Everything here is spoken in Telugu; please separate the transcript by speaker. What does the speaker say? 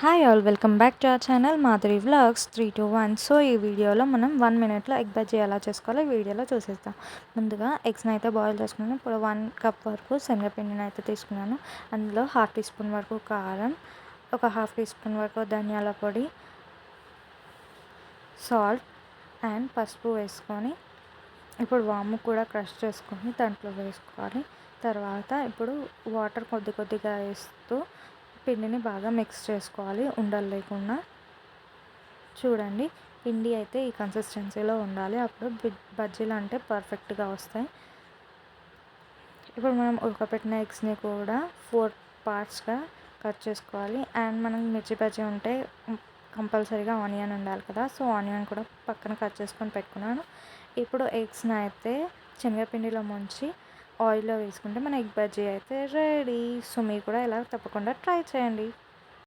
Speaker 1: Hi all welcome back to our channel Madhuri vlogs 321. So ఈ వీడియోలో మనం 1 మినిట్లో ఎగ్ బజ్జీ ఎలా చేసుకోవాలో ఈ వీడియోలో చూసేద్దాం. ముందుగా ఎగ్స్ని అయితే బాయిల్ చేసుకున్నాను. ఇప్పుడు 1 కప్ వరకు శనగపిండిని అయితే తీసుకున్నాను. అందులో హాఫ్ టీ స్పూన్ వరకు కారం, ఒక హాఫ్ టీ స్పూన్ వరకు ధనియాల పొడి, సాల్ట్ అండ్ పసుపు వేసుకొని ఇప్పుడు వాము కూడా క్రష్ చేసుకొని దాంట్లో వేసుకోవాలి. తర్వాత ఇప్పుడు వాటర్ కొద్ది కొద్దిగా వేస్తూ పిండిని బాగా మిక్స్ చేసుకోవాలి ఉండలు లేకుండా. చూడండి, పిండి అయితే ఈ కన్సిస్టెన్సీలో ఉండాలి, అప్పుడు బజ్జీలు అంటే పర్ఫెక్ట్గా వస్తాయి. ఇప్పుడు మనం ఉడకపెట్టిన ఎగ్స్ని కూడా 4 పార్ట్స్గా కట్ చేసుకోవాలి. అండ్ మనం మిర్చి బజ్జీ ఉంటే కంపల్సరీగా ఆనియన్ ఉండాలి కదా, సో ఆనియన్ కూడా పక్కన కట్ చేసుకొని పెట్టుకున్నాను. ఇప్పుడు ఎగ్స్ని అయితే శనగపిండిలో ముంచి ఆయిల్లో వేసుకుంటే మన ఎగ్ బజ్జీ అయితే రెడీ. సో మీరు కూడా ఇలా తప్పకుండా ట్రై చేయండి.